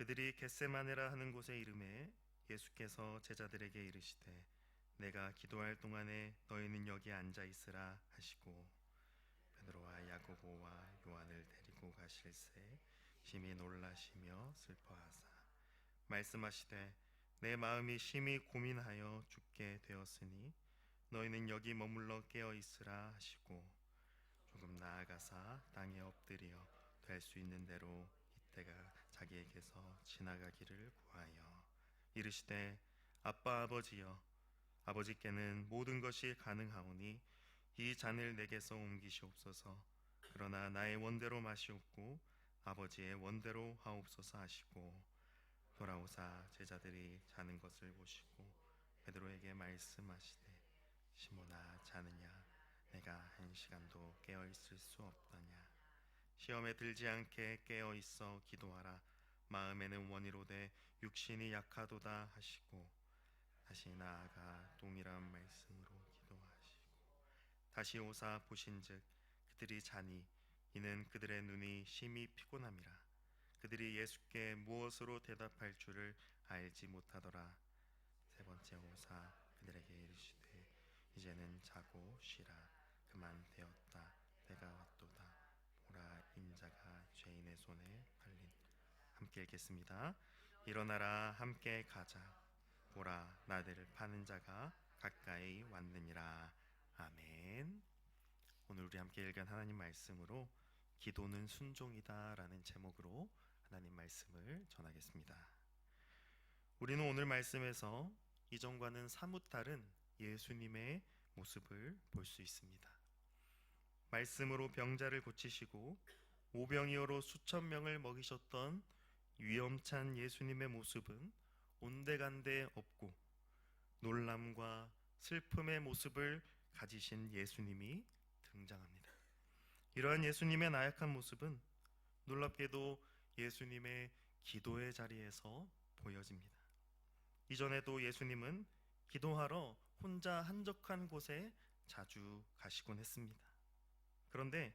그들이 겟세마네라 하는 곳에 이르매 예수께서 제자들에게 이르시되 내가 기도할 동안에 너희는 여기 앉아 있으라 하시고 베드로와 야고보와 요한을 데리고 가실새 심히 놀라시며 슬퍼하사 말씀하시되 내 마음이 심히 고민하여 죽게 되었으니 너희는 여기 머물러 깨어 있으라 하시고 조금 나아가사 땅에 엎드려 될 수 있는 대로 이때가 자기에게서 지나가기를 구하여 이르시되 아빠 아버지여 아버지께는 모든 것이 가능하오니 이 잔을 내게서 옮기시옵소서. 그러나 나의 원대로 마시옵고 아버지의 원대로 하옵소서 하시고 돌아오사 제자들이 자는 것을 보시고 베드로에게 말씀하시되 시몬아 자느냐 내가 한 시간도 깨어 있을 수 없더냐 시험에 들지 않게 깨어 있어 기도하라 마음에는 원이로되 육신이 약하도다 하시고 다시 나아가 동일한 말씀으로 기도하시고 다시 오사 보신즉 그들이 자니 이는 그들의 눈이 심히 피곤함이라 그들이 예수께 무엇으로 대답할 줄을 알지 못하더라. 세 번째 오사 그들에게 이르시되 이제는 자고 쉬라 그만 되었다 때가 왔도다 보라 인자가 죄인의 손에 팔린 함께 읽겠습니다. 일어나라 함께 가자 보라 나를 파는 자가 가까이 왔느니라. 아멘. 오늘 우리 함께 읽은 하나님 말씀으로 기도는 순종이다 라는 제목으로 하나님 말씀을 전하겠습니다. 우리는 오늘 말씀에서 이전과는 사뭇 다른 예수님의 모습을 볼 수 있습니다. 말씀으로 병자를 고치시고 오병이어로 수천 명을 먹이셨던 위엄찬 예수님의 모습은 온데간데 없고 놀람과 슬픔의 모습을 가지신 예수님이 등장합니다. 이러한 예수님의 나약한 모습은 놀랍게도 예수님의 기도의 자리에서 보여집니다. 이전에도 예수님은 기도하러 혼자 한적한 곳에 자주 가시곤 했습니다. 그런데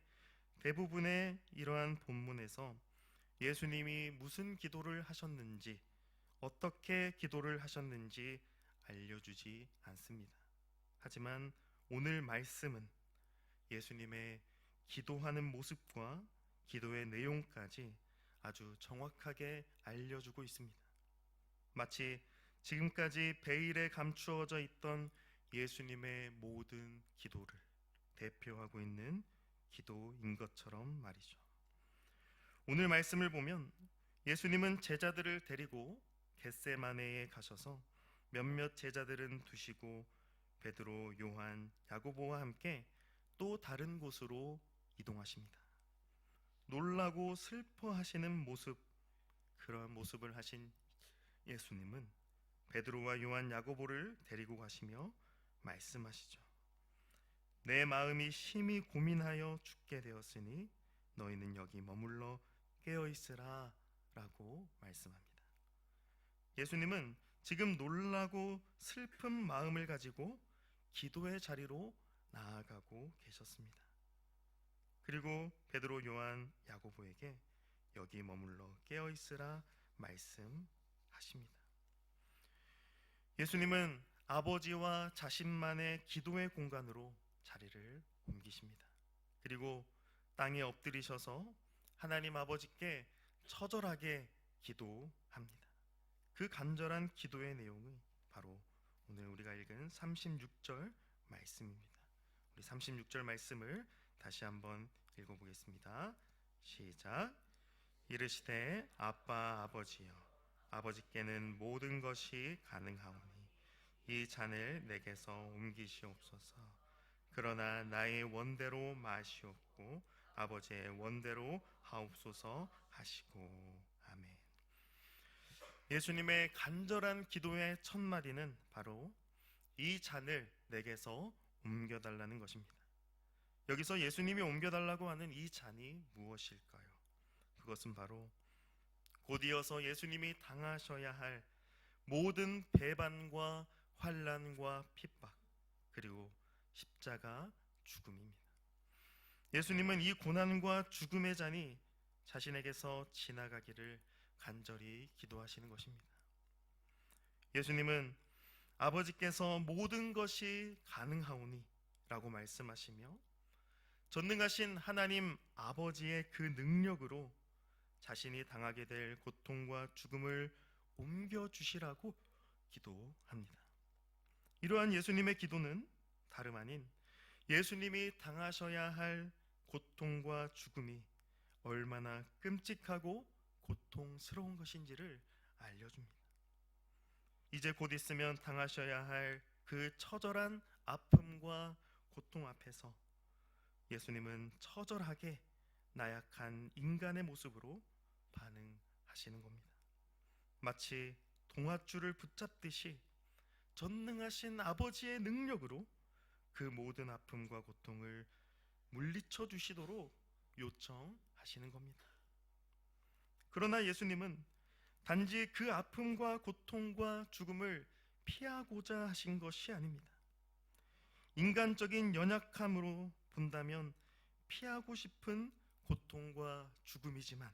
대부분의 이러한 본문에서 예수님이 무슨 기도를 하셨는지, 어떻게 기도를 하셨는지 알려주지 않습니다. 하지만 오늘 말씀은 예수님의 기도하는 모습과 기도의 내용까지 아주 정확하게 알려주고 있습니다. 마치 지금까지 베일에 감추어져 있던 예수님의 모든 기도를 대표하고 있는 기도인 것처럼 말이죠. 오늘 말씀을 보면 예수님은 제자들을 데리고 겟세마네에 가셔서 몇몇 제자들은 두시고 베드로, 요한, 야고보와 함께 또 다른 곳으로 이동하십니다. 놀라고 슬퍼하시는 모습, 그러한 모습을 하신 예수님은 베드로와 요한, 야고보를 데리고 가시며 말씀하시죠. 내 마음이 심히 고민하여 죽게 되었으니 너희는 여기 머물러 깨어있으라 라고 말씀합니다. 예수님은 지금 놀라고 슬픈 마음을 가지고 기도의 자리로 나아가고 계셨습니다. 그리고 베드로, 요한, 야고보에게 여기 머물러 깨어있으라 말씀하십니다. 예수님은 아버지와 자신만의 기도의 공간으로 자리를 옮기십니다. 그리고 땅에 엎드리셔서 하나님 아버지께 처절하게 기도합니다. 그 간절한 기도의 내용이 바로 오늘 우리가 읽은 36절 말씀입니다. 우리 36절 말씀을 다시 한번 읽어보겠습니다. 시작. 이르시되 아빠 아버지여 아버지께는 모든 것이 가능하오니 이 잔을 내게서 옮기시옵소서. 그러나 나의 원대로 마시옵고 아버지의 원대로 하옵소서 하시고. 아멘. 예수님의 간절한 기도의 첫 마디는 바로 이 잔을 내게서 옮겨달라는 것입니다. 여기서 예수님이 옮겨달라고 하는 이 잔이 무엇일까요? 그것은 바로 곧이어서 예수님이 당하셔야 할 모든 배반과 환난과 핍박 그리고 십자가 죽음입니다. 예수님은 이 고난과 죽음의 잔이 자신에게서 지나가기를 간절히 기도하시는 것입니다. 예수님은 아버지께서 모든 것이 가능하오니 라고 말씀하시며 전능하신 하나님 아버지의 그 능력으로 자신이 당하게 될 고통과 죽음을 옮겨주시라고 기도합니다. 이러한 예수님의 기도는 다름 아닌 예수님이 당하셔야 할 고통과 죽음이 얼마나 끔찍하고 고통스러운 것인지를 알려줍니다. 이제 곧 있으면 당하셔야 할 그 처절한 아픔과 고통 앞에서 예수님은 처절하게 나약한 인간의 모습으로 반응하시는 겁니다. 마치 동아줄을 붙잡듯이 전능하신 아버지의 능력으로 그 모든 아픔과 고통을 물리쳐 주시도록 요청하시는 겁니다. 그러나 예수님은 단지 그 아픔과 고통과 죽음을 피하고자 하신 것이 아닙니다. 인간적인 연약함으로 본다면 피하고 싶은 고통과 죽음이지만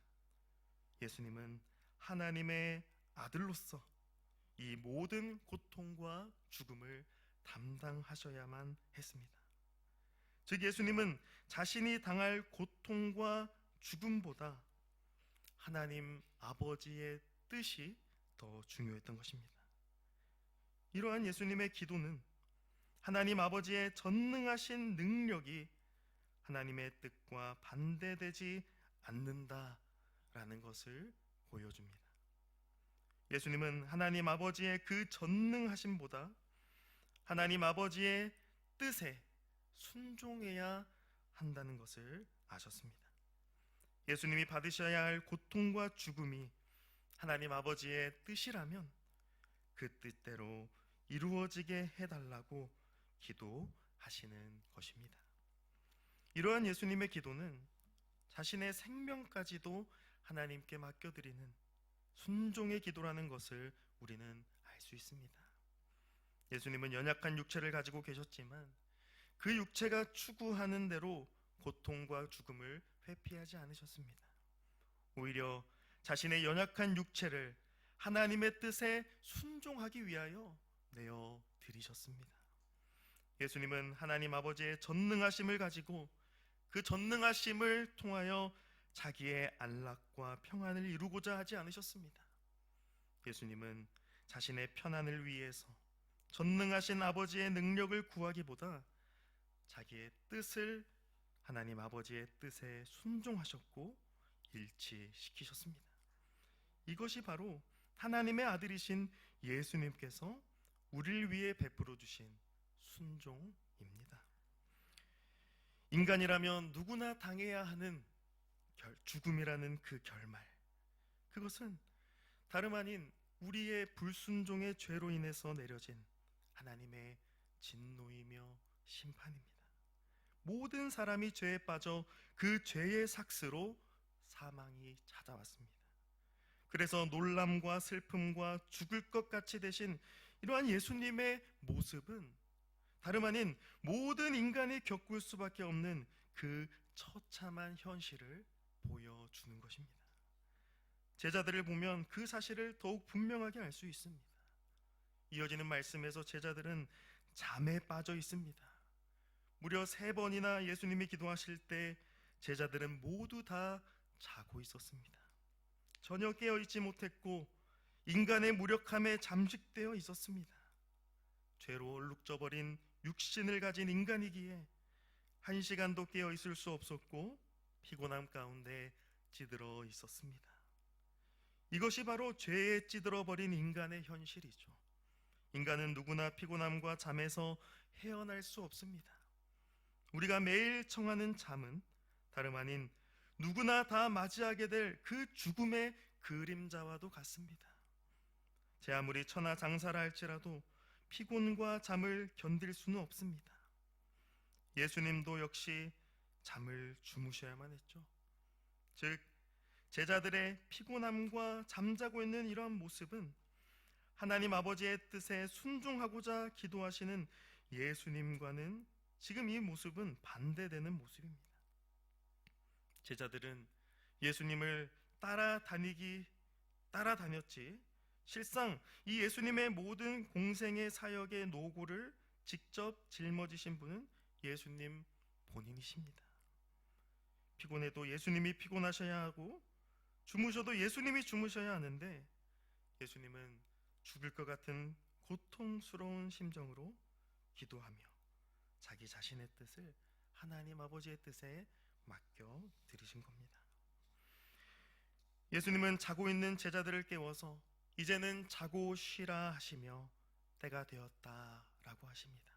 예수님은 하나님의 아들로서 이 모든 고통과 죽음을 담당하셔야만 했습니다. 즉 예수님은 자신이 당할 고통과 죽음보다 하나님 아버지의 뜻이 더 중요했던 것입니다. 이러한 예수님의 기도는 하나님 아버지의 전능하신 능력이 하나님의 뜻과 반대되지 않는다라는 것을 보여줍니다. 예수님은 하나님 아버지의 그 전능하심보다 하나님 아버지의 뜻에 순종해야 한다는 것을 아셨습니다. 예수님이 받으셔야 할 고통과 죽음이 하나님 아버지의 뜻이라면 그 뜻대로 이루어지게 해달라고 기도하시는 것입니다. 이러한 예수님의 기도는 자신의 생명까지도 하나님께 맡겨드리는 순종의 기도라는 것을 우리는 알 수 있습니다. 예수님은 연약한 육체를 가지고 계셨지만 그 육체가 추구하는 대로 고통과 죽음을 회피하지 않으셨습니다. 오히려 자신의 연약한 육체를 하나님의 뜻에 순종하기 위하여 내어 드리셨습니다. 예수님은 하나님 아버지의 전능하심을 가지고 그 전능하심을 통하여 자기의 안락과 평안을 이루고자 하지 않으셨습니다. 예수님은 자신의 편안을 위해서 전능하신 아버지의 능력을 구하기보다 자기의 뜻을 하나님 아버지의 뜻에 순종하셨고 일치시키셨습니다. 이것이 바로 하나님의 아들이신 예수님께서 우리를 위해 베풀어 주신 순종입니다. 인간이라면 누구나 당해야 하는 죽음이라는 그 결말, 그것은 다름 아닌 우리의 불순종의 죄로 인해서 내려진 하나님의 진노이며 심판입니다. 모든 사람이 죄에 빠져 그 죄의 삭스로 사망이 찾아왔습니다. 그래서 놀람과 슬픔과 죽을 것 같이 되신 이러한 예수님의 모습은 다름 아닌 모든 인간이 겪을 수밖에 없는 그 처참한 현실을 보여주는 것입니다. 제자들을 보면 그 사실을 더욱 분명하게 알 수 있습니다. 이어지는 말씀에서 제자들은 잠에 빠져 있습니다. 무려 3번이나 예수님이 기도하실 때 제자들은 모두 다 자고 있었습니다. 전혀 깨어있지 못했고 인간의 무력함에 잠식되어 있었습니다. 죄로 얼룩져버린 육신을 가진 인간이기에 1시간도 깨어있을 수 없었고 피곤함 가운데 찌들어 있었습니다. 이것이 바로 죄에 찌들어버린 인간의 현실이죠. 인간은 누구나 피곤함과 잠에서 헤어날 수 없습니다. 우리가 매일 청하는 잠은 다름 아닌 누구나 다 맞이하게 될 그 죽음의 그림자와도 같습니다. 제 아무리 천하장사라 할지라도 피곤과 잠을 견딜 수는 없습니다. 예수님도 역시 잠을 주무셔야만 했죠. 즉 제자들의 피곤함과 잠자고 있는 이러한 모습은 하나님 아버지의 뜻에 순종하고자 기도하시는 예수님과는 지금 이 모습은 반대되는 모습입니다. 제자들은 예수님을 따라다니기 따라다녔지 실상 이 예수님의 모든 공생의 사역의 노고를 직접 짊어지신 분은 예수님 본인이십니다. 피곤해도 예수님이 피곤하셔야 하고 주무셔도 예수님이 주무셔야 하는데 예수님은 죽을 것 같은 고통스러운 심정으로 기도하며 자기 자신의 뜻을 하나님 아버지의 뜻에 맡겨 드리신 겁니다. 예수님은 자고 있는 제자들을 깨워서 이제는 자고 쉬라 하시며 때가 되었다라고 하십니다.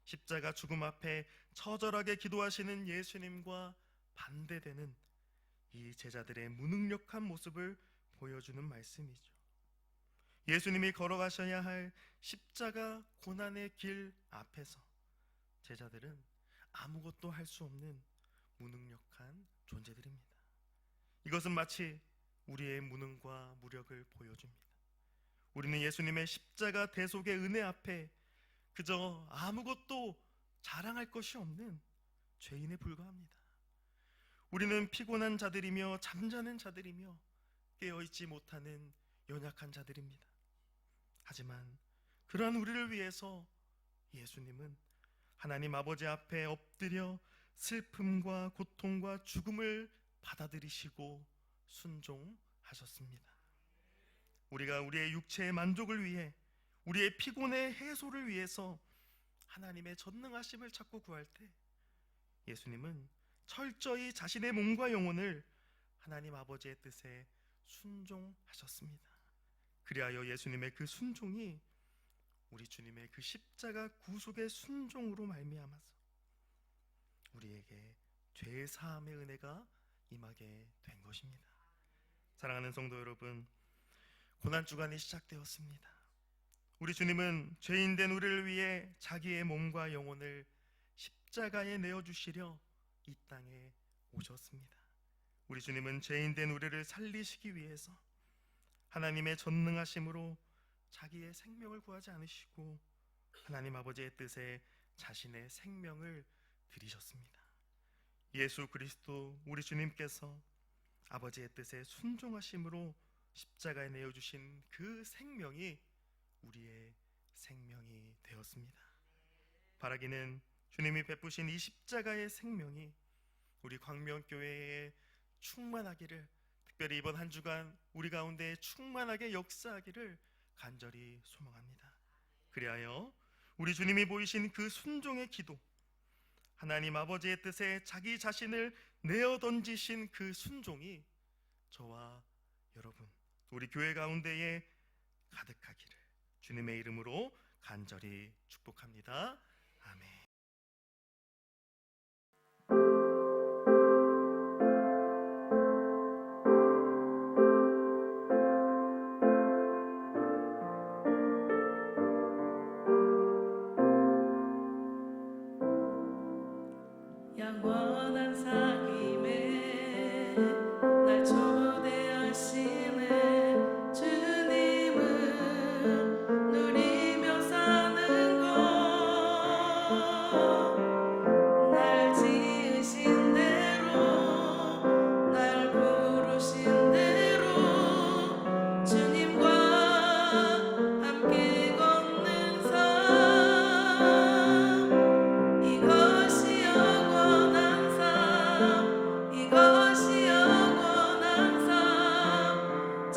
십자가 죽음 앞에 처절하게 기도하시는 예수님과 반대되는 이 제자들의 무능력한 모습을 보여주는 말씀이죠. 예수님이 걸어가셔야 할 십자가 고난의 길 앞에서 제자들은 아무것도 할 수 없는 무능력한 존재들입니다. 이것은 마치 우리의 무능과 무력을 보여줍니다. 우리는 예수님의 십자가 대속의 은혜 앞에 그저 아무것도 자랑할 것이 없는 죄인에 불과합니다. 우리는 피곤한 자들이며 잠자는 자들이며 깨어있지 못하는 연약한 자들입니다. 하지만 그러한 우리를 위해서 예수님은 하나님 아버지 앞에 엎드려 슬픔과 고통과 죽음을 받아들이시고 순종하셨습니다. 우리가 우리의 육체의 만족을 위해 우리의 피곤의 해소를 위해서 하나님의 전능하심을 찾고 구할 때 예수님은 철저히 자신의 몸과 영혼을 하나님 아버지의 뜻에 순종하셨습니다. 그리하여 예수님의 그 순종이 우리 주님의 그 십자가 구속의 순종으로 말미암아서 우리에게 죄 사함의 은혜가 임하게 된 것입니다. 사랑하는 성도 여러분, 고난 주간이 시작되었습니다. 우리 주님은 죄인된 우리를 위해 자기의 몸과 영혼을 십자가에 내어주시려 이 땅에 오셨습니다. 우리 주님은 죄인된 우리를 살리시기 위해서 하나님의 전능하심으로 자기의 생명을 구하지 않으시고 하나님 아버지의 뜻에 자신의 생명을 드리셨습니다. 예수 그리스도 우리 주님께서 아버지의 뜻에 순종하심으로 십자가에 내어주신 그 생명이 우리의 생명이 되었습니다. 바라기는 주님이 베푸신 이 십자가의 생명이 우리 광명교회에 충만하기를, 특별히 이번 한 주간 우리 가운데 충만하게 역사하기를 간절히 소망합니다. 그리하여 우리 주님이 보이신 그 순종의 기도, 하나님 아버지의 뜻에 자기 자신을 내어 던지신 그 순종이 저와 여러분, 우리 교회 가운데에 가득하기를 주님의 이름으로 간절히 축복합니다. 아멘. 영원한 사귐에 날 초대하시네 주님을 누리며 사는 것, 날 지으신 대로 날 부르신 대로 주님과 함께 걷는 삶, 이것이 영원한 삶, 이것이 영원한 삶.